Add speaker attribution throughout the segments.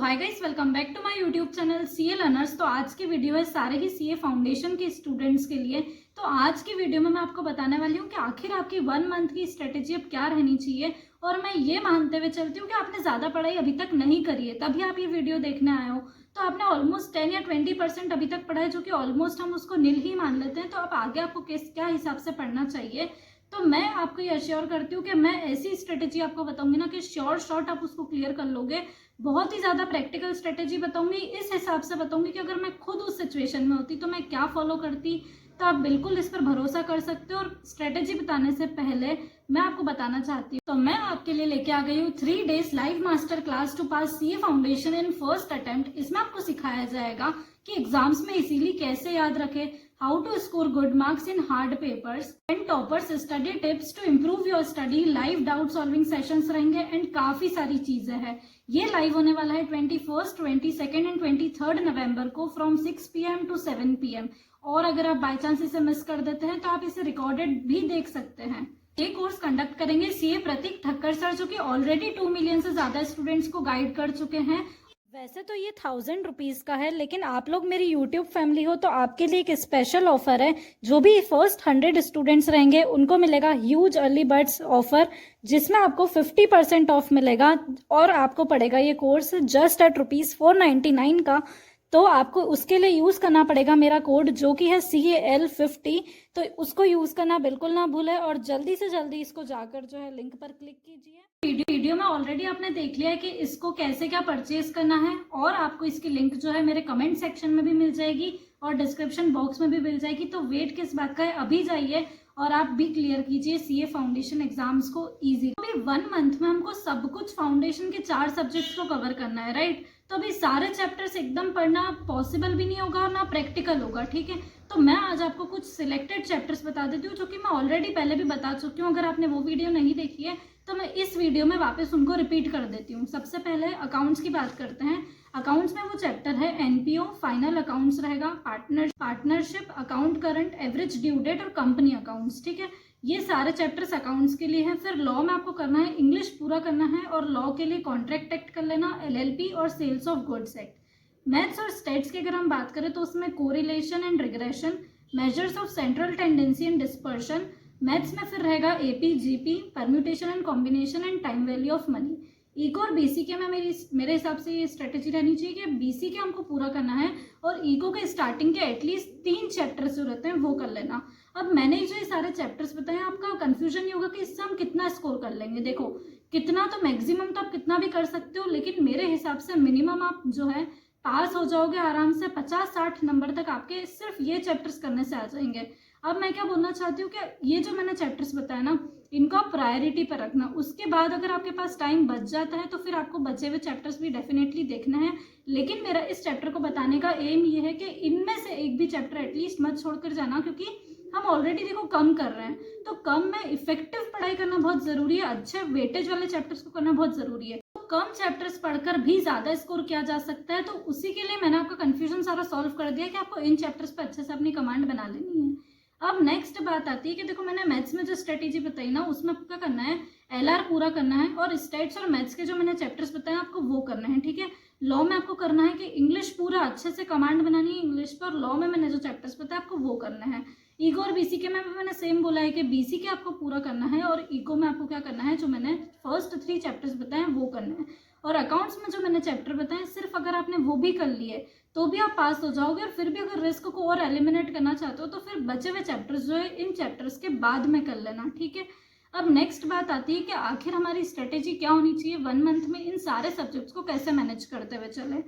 Speaker 1: Hi guys, welcome back to my YouTube channel CA learners. तो आज की video है सारे ही सीए फाउंडेशन के स्टूडेंट्स के लिए। तो आज की वीडियो में मैं आपको बताने वाली हूँ कि आखिर आपकी 1 मंथ की स्ट्रेटेजी अब क्या रहनी चाहिए। और मैं ये मानते हुए चलती हूँ कि आपने ज़्यादा पढ़ाई अभी तक नहीं करी है, तभी आप ये वीडियो देखने आए हो। तो आपने ऑलमोस्ट 10 या 20% अभी तक पढ़ा है, जो कि ऑलमोस्ट हम उसको नील ही मान लेते हैं। तो अब आगे आपको किस क्या हिसाब से पढ़ना चाहिए, तो मैं आपको ये अश्योर करती हूँ कि मैं ऐसी स्ट्रेटेजी आपको बताऊंगी ना कि श्योर शॉट आप उसको क्लियर कर लोगे। बहुत ही ज़्यादा प्रैक्टिकल स्ट्रेटेजी बताऊंगी, इस हिसाब से बताऊंगी कि अगर मैं खुद उस सिचुएशन में होती तो मैं क्या फॉलो करती। तो आप बिल्कुल इस पर भरोसा कर सकते हो। और स्ट्रेटेजी बताने से पहले मैं आपको बताना चाहती हूँ, तो मैं आपके लिए लेके आ गई हूँ 3 days live master class to pass CA foundation in first attempt. इसमें आपको सिखाया जाएगा कि एग्जाम्स में इजीली कैसे याद रखें, how to score good marks in hard papers and toppers study tips to improve your study. Live doubt solving sessions रहेंगे एंड काफी सारी चीजें हैं। ये लाइव होने वाला है 21st, 22nd एंड 23rd नवंबर को फ्रॉम 6 PM to 7 PM। और अगर आप बाई चांस इसे मिस कर देते हैं तो आप इसे रिकॉर्डेड भी देख सकते हैं। ये कोर्स कंडक्ट करेंगे सीए प्रतीक ठक्कर सर, जो कि ऑलरेडी 2 मिलियन से ज्यादा स्टूडेंट्स को गाइड कर चुके हैं। वैसे तो ये 1000 रुपीज का है, लेकिन आप लोग मेरी यूट्यूब फैमिली हो तो आपके लिए एक स्पेशल ऑफर है। जो भी फर्स्ट 100 स्टूडेंट्स रहेंगे उनको मिलेगा ह्यूज अर्ली बर्ड्स ऑफर, जिसमें आपको 50% ऑफ मिलेगा। और आपको पड़ेगा ये कोर्स जस्ट एट ₹499 का। तो आपको उसके लिए यूज करना पड़ेगा मेरा कोड, जो कि है CAL50। तो उसको यूज करना बिल्कुल ना भूलें और जल्दी से जल्दी इसको जाकर जो है लिंक पर क्लिक कीजिए। वीडियो में ऑलरेडी आपने देख लिया है कि इसको कैसे क्या परचेज करना है, और आपको इसकी लिंक जो है मेरे कमेंट सेक्शन में भी मिल जाएगी और डिस्क्रिप्शन बॉक्स में भी मिल जाएगी। तो वेट किस बात का है, अभी जाइए और आप भी क्लियर कीजिए सीए फाउंडेशन एग्जाम्स को इजी। अभी 1 मंथ में हमको सब कुछ फाउंडेशन के 4 सब्जेक्ट्स को कवर करना है, राइट। तो अभी सारे चैप्टर्स एकदम पढ़ना पॉसिबल भी नहीं होगा और ना प्रैक्टिकल होगा, ठीक है। तो मैं आज आपको कुछ सिलेक्टेड चैप्टर्स बता देती हूँ, जो कि मैं ऑलरेडी पहले भी बता चुकी हूँ। अगर आपने वो वीडियो नहीं देखी है तो मैं इस वीडियो में वापस उनको रिपीट कर देती हूँ। सबसे पहले अकाउंट्स की बात करते हैं। अकाउंट्स में वो चैप्टर है एनपीओ, फाइनल अकाउंट्स रहेगा, partnership, account current, average due date और कंपनी अकाउंट्स, ठीक है। ये सारे चैप्टर्स अकाउंट्स के लिए हैं। फिर लॉ में आपको करना है, इंग्लिश पूरा करना है, और लॉ के लिए कॉन्ट्रैक्ट एक्ट कर लेना, LLP और sales of goods act. Maths और स्टेट्स की अगर हम बात करें तो उसमें correlation and regression, measures of central tendency and dispersion. Maths में फिर रहेगा AP, GP, permutation and combination and time value of money. Eco और BCK में मेरे हिसाब से ये स्ट्रेटेजी रहनी चाहिए कि BCK हमको पूरा करना है और इको के स्टार्टिंग के एटलीस्ट 3 चैप्टर्स जो रहते हैं वो कर लेना। अब मैंने जो ये सारे चैप्टर्स बताए, आपका कंफ्यूजन ये होगा कि इससे हम कितना स्कोर कर लेंगे। देखो, कितना तो मैक्सिमम तो आप कितना भी कर सकते हो, लेकिन मेरे हिसाब से मिनिमम आप जो है पास हो जाओगे आराम से। 50-60 नंबर तक आपके सिर्फ ये चैप्टर्स करने से आ जाएंगे। अब मैं क्या बोलना चाहती हूँ कि ये जो मैंने चैप्टर्स बताया ना, इनको आप प्रायोरिटी पर रखना। उसके बाद अगर आपके पास टाइम बच जाता है तो फिर आपको बचे हुए चैप्टर्स भी डेफिनेटली देखना है। लेकिन मेरा इस चैप्टर को बताने का एम ये है कि इनमें से एक भी चैप्टर एटलीस्ट मत छोड़कर जाना, क्योंकि हम ऑलरेडी देखो कम कर रहे हैं। तो कम में इफेक्टिव पढ़ाई करना बहुत जरूरी है, अच्छे वेटेज वाले चैप्टर्स को करना बहुत जरूरी है। तो कम चैप्टर्स पढ़कर भी ज्यादा स्कोर किया जा सकता है। तो उसी के लिए मैंने आपका कंफ्यूजन सारा सॉल्व कर दिया कि आपको इन चैप्टर्स पर अच्छे से अपनी कमांड बना लेनी है। अब नेक्स्ट बात आती है कि देखो, मैंने मैथ्स में जो स्ट्रेटेजी बताई ना, उसमें आपको क्या करना है, LR पूरा करना है, और स्टेट्स और मैथ्स के जो मैंने चैप्टर्स बताए आपको वो करना है, ठीक है। लॉ में आपको करना है कि इंग्लिश पूरा अच्छे से कमांड बनानी है इंग्लिश पर। लॉ में मैंने जो चैप्टर्स बताए आपको वो करना है। ईगो और BCK में भी मैंने सेम बोला है कि BCK आपको पूरा करना है, और ईगो में आपको क्या करना है, जो मैंने फर्स्ट 3 चैप्टर्स बताए वो करना है। और अकाउंट्स में जो मैंने चैप्टर बताए, सिर्फ अगर आपने वो भी कर लिए तो भी आप पास हो जाओगे। और फिर भी अगर रिस्क को और एलिमिनेट करना चाहते हो तो फिर बचे हुए चैप्टर्स जो है इन चैप्टर्स के बाद में कर लेना, ठीक है। अब नेक्स्ट बात आती है कि आखिर हमारी स्ट्रेटेजी क्या होनी चाहिए 1 मंथ में इन सारे सब्जेक्ट्स को कैसे मैनेज करते हुए चले।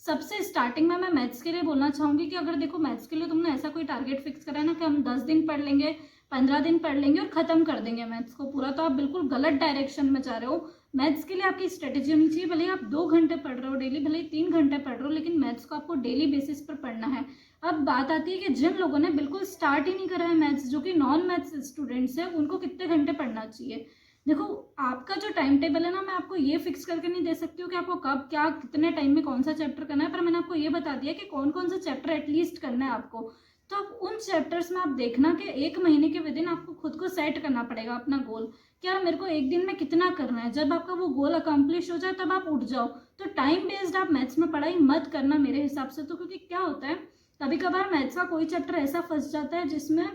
Speaker 1: सबसे स्टार्टिंग में मैं मैथ्स के लिए बोलना चाहूंगी कि अगर देखो, मैथ्स के लिए तुमने ऐसा कोई टारगेट फिक्स करा है ना कि हम 10 दिन पढ़ लेंगे, 15 दिन पढ़ लेंगे और खत्म कर देंगे मैथ्स को पूरा, तो आप बिल्कुल गलत डायरेक्शन में जा रहे हो। मैथ्स के लिए आपकी स्ट्रेटेजी होनी चाहिए, भले आप 2 घंटे पढ़ रहे हो डेली, भले 3 घंटे पढ़ रहे हो, लेकिन मैथ्स को आपको डेली बेसिस पर पढ़ना है। अब बात आती है कि जिन लोगों ने बिल्कुल स्टार्ट ही नहीं करा है मैथ्स, जो कि नॉन मैथ्स स्टूडेंट्स है, उनको कितने घंटे पढ़ना चाहिए। देखो, आपका जो टाइम टेबल है ना, मैं आपको ये फिक्स करके नहीं दे सकती हूँ कि आपको कब क्या कितने टाइम में कौन सा चैप्टर करना है, पर मैंने आपको ये बता दिया कि कौन कौन सा चैप्टर एटलीस्ट करना है आपको। तो अब उन चैप्टर्स में आप देखना कि 1 महीने के विदिन आपको खुद को सेट करना पड़ेगा अपना गोल कि यार मेरे को एक दिन में कितना करना है। जब आपका वो गोल अकम्प्लिश हो जाए तब आप उठ जाओ। तो टाइम बेस्ड आप मैथ्स में पढ़ाई मत करना मेरे हिसाब से तो, क्योंकि क्या होता है कभी कभार मैथ्स का कोई चैप्टर ऐसा फंस जाता है जिसमें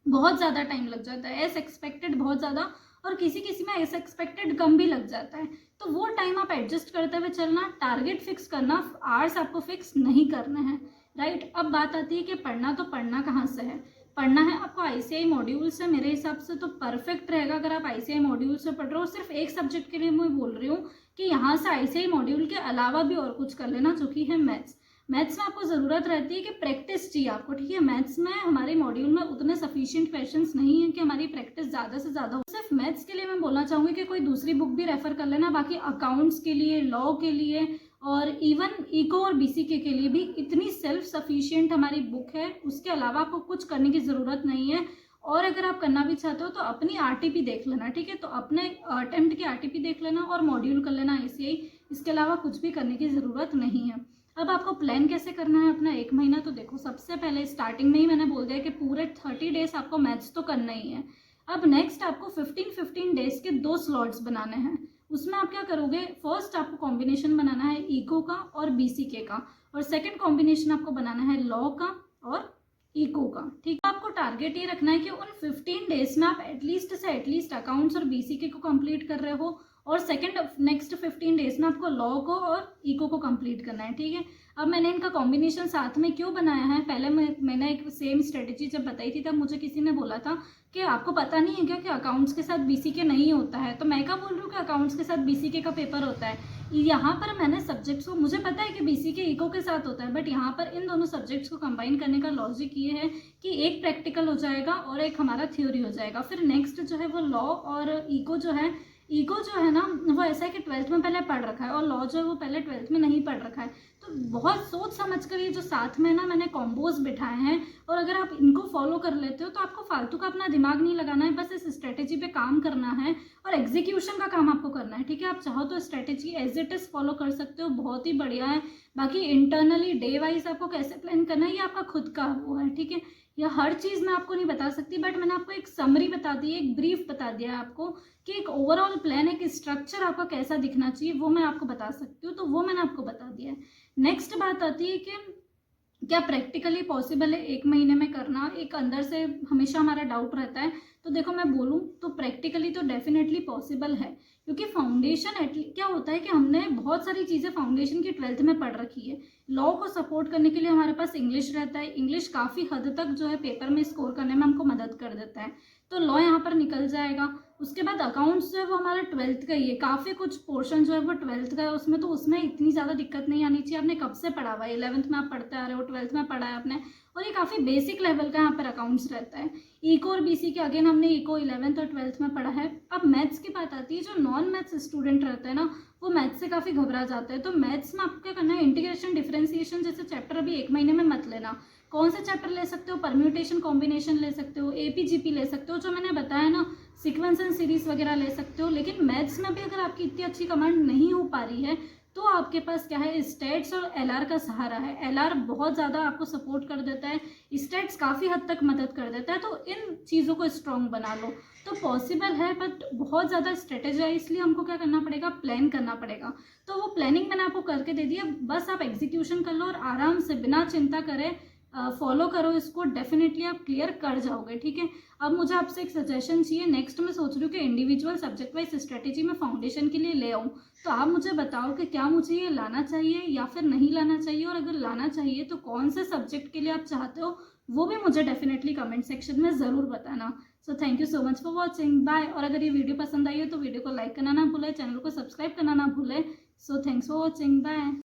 Speaker 1: बहुत ज़्यादा टाइम लग जाता है, एज एक्सपेक्टेड बहुत ज़्यादा, और किसी किसी में एज एक्सपेक्टेड कम भी लग जाता है। तो वो टाइम आप एडजस्ट करते हुए चलना, टारगेट फिक्स करना, आवर्स आपको फिक्स नहीं करने हैं, राइट। अब बात आती है कि पढ़ना, तो पढ़ना कहाँ से है? पढ़ना है आपको आईसीआई मॉड्यूल से। मेरे हिसाब से तो परफेक्ट रहेगा अगर आप आईसीआई मॉड्यूल से पढ़ रहे हो। सिर्फ एक सब्जेक्ट के लिए मैं बोल रही हूँ कि यहाँ से आईसीआई मॉड्यूल के अलावा भी और कुछ कर लेना, जो कि है मैथ्स। मैथ्स में आपको ज़रूरत रहती है कि प्रैक्टिस चाहिए आपको, ठीक है। मैथ्स में हमारे मॉड्यूल में उतने सफिशिएंट क्वेश्चंस नहीं है कि हमारी प्रैक्टिस ज़्यादा से ज़्यादा हो। सिर्फ मैथ्स के लिए मैं बोलना चाहूँगी कि कोई दूसरी बुक भी रेफर कर लेना। बाकी अकाउंट्स के लिए, लॉ के लिए और इवन इको और बीसीके के लिए भी इतनी सेल्फ सफिशिएंट हमारी बुक है। उसके अलावा आपको कुछ करने की ज़रूरत नहीं है। और अगर आप करना भी चाहते हो तो अपनी आरटीपी देख लेना, ठीक है। तो अपने अटेम्प्ट की आरटीपी देख लेना और मॉड्यूल कर लेना आईसीआई। इसके अलावा कुछ भी करने की ज़रूरत नहीं है। अब आपको प्लान कैसे करना है अपना 1 महीना? तो देखो, सबसे पहले स्टार्टिंग में ही मैंने बोल दिया कि पूरे 30 डेज आपको मैथ्स तो करना ही है। अब नेक्स्ट आपको 15 डेज के 2 स्लॉट्स बनाने हैं। उसमें आप क्या करोगे, फर्स्ट आपको कॉम्बिनेशन बनाना है इको का और बीसीके का, और सेकंड कॉम्बिनेशन आपको बनाना है लॉ का और इको का, ठीक है। आपको टारगेट ये रखना है कि उन 15 डेज में आप एटलीस्ट से एटलीस्ट अकाउंट्स और बीसीके को कंप्लीट कर रहे हो, और नेक्स्ट 15 डेज में आपको लॉ को और इको को कंप्लीट करना है, ठीक है। अब मैंने इनका कॉम्बिनेशन साथ में क्यों बनाया है, पहले मैंने एक सेम स्ट्रेटेजी जब बताई थी तब मुझे किसी ने बोला था कि आपको पता नहीं है क्या कि अकाउंट्स के साथ बीसीके नहीं होता है। तो मैं क्या बोल रही हूँ कि अकाउंट्स के साथ बीसीके का पेपर होता है। यहाँ पर मैंने सब्जेक्ट्स को, मुझे पता है कि बीसीके इको के साथ होता है, बट यहाँ पर इन दोनों सब्जेक्ट्स को कंबाइन करने का लॉजिक ये है कि एक प्रैक्टिकल हो जाएगा और एक हमारा थ्योरी हो जाएगा। फिर नेक्स्ट जो है वो लॉ और इको जो है ना, वो ऐसा है कि 12th में पहले पढ़ रखा है, और लॉ जो है वो पहले 12th में नहीं पढ़ रखा है। तो बहुत सोच समझ कर ये जो साथ में ना मैंने कॉम्बोज बिठाए हैं, और अगर आप इनको फॉलो कर लेते हो तो आपको फालतू का अपना दिमाग नहीं लगाना है, बस इस स्ट्रेटेजी पे काम करना है और एग्जीक्यूशन का काम आपको करना है, ठीक है। आप चाहो तो strategy as it is follow कर सकते हो, बहुत ही बढ़िया है। बाकी इंटरनली डे वाइज आपको कैसे प्लान करना है ये आपका खुद का वो है, ठीक है। यह हर चीज़ मैं आपको नहीं बता सकती, बट मैंने आपको एक समरी बता दी है, एक ब्रीफ बता दिया है आपको कि एक ओवरऑल प्लान, एक स्ट्रक्चर आपका कैसा दिखना चाहिए वो मैं आपको बता सकती हूँ। तो वो मैंने आपको बता दिया है। नेक्स्ट बात आती है कि क्या प्रैक्टिकली पॉसिबल है 1 महीने में करना, एक अंदर से हमेशा हमारा डाउट रहता है। तो देखो, मैं बोलूँ तो प्रैक्टिकली तो डेफिनेटली पॉसिबल है, क्योंकि फाउंडेशन क्या होता है कि हमने बहुत सारी चीज़ें फाउंडेशन की 12th में पढ़ रखी है। लॉ को सपोर्ट करने के लिए हमारे पास इंग्लिश रहता है, इंग्लिश काफ़ी हद तक जो है पेपर में स्कोर करने में हमको मदद कर देता है, तो लॉ यहाँ पर निकल जाएगा। उसके बाद अकाउंट्स जो है वो हमारा 12th का ही है, काफ़ी कुछ पोर्शन जो है वो 12th का है उसमें, तो उसमें इतनी ज़्यादा दिक्कत नहीं आनी चाहिए। आपने कब से पढ़ा हुआ है, 11th में आप पढ़ते आ रहे हो, 12th में पढ़ा है आपने, और ये काफ़ी बेसिक लेवल का यहाँ पर अकाउंट्स रहता है। इको और बीसीके अगेन हमने इको 11th और 12th में पढ़ा है। अब मैथ्स की बात आती है, जो नॉन मैथ्स स्टूडेंट रहता है ना, वो मैथ्स से काफ़ी घबरा जाता है। तो मैथ्स में आपको क्या करना है, इंटीग्रेशन डिफरेंशिएशन जैसे चैप्टर अभी 1 महीने में मत लेना। कौन से चैप्टर ले सकते हो, परम्यूटेशन कॉम्बिनेशन ले सकते हो, एपीजीपी ले सकते हो, जो मैंने बताया ना, सीक्वेंस एंड सीरीज वगैरह ले सकते हो। लेकिन मैथ्स में भी अगर आपकी इतनी अच्छी कमांड नहीं हो पा रही है तो आपके पास क्या है, स्टैट्स और एलआर का सहारा है। एलआर बहुत ज़्यादा आपको सपोर्ट कर देता है, स्टैट्स काफ़ी हद तक मदद कर देता है। तो इन चीज़ों को स्ट्रॉन्ग बना लो, तो पॉसिबल है, बट बहुत ज़्यादा स्ट्रेटेजी है, इसलिए हमको क्या करना पड़ेगा, प्लान करना पड़ेगा। तो वो प्लानिंग मैंने आपको करके दे दिया, बस आप एग्जीक्यूशन कर लो और आराम से बिना चिंता करे फॉलो करो इसको, डेफिनेटली आप क्लियर कर जाओगे, ठीक है। अब मुझे आपसे एक सजेशन चाहिए। नेक्स्ट मैं सोच रही हूँ कि इंडिविजुअल सब्जेक्ट वाइज स्ट्रेटेजी में फाउंडेशन के लिए ले आऊँ, तो आप मुझे बताओ कि क्या मुझे ये लाना चाहिए या फिर नहीं लाना चाहिए, और अगर लाना चाहिए तो कौन से सब्जेक्ट के लिए आप चाहते हो वो भी मुझे डेफिनेटली कमेंट सेक्शन में ज़रूर बताना। So thank you so much for watching, bye. और अगर ये वीडियो पसंद आई हो तो वीडियो को लाइक करना ना भूलें, चैनल को सब्सक्राइब करना ना भूलें। So thanks for watching, bye.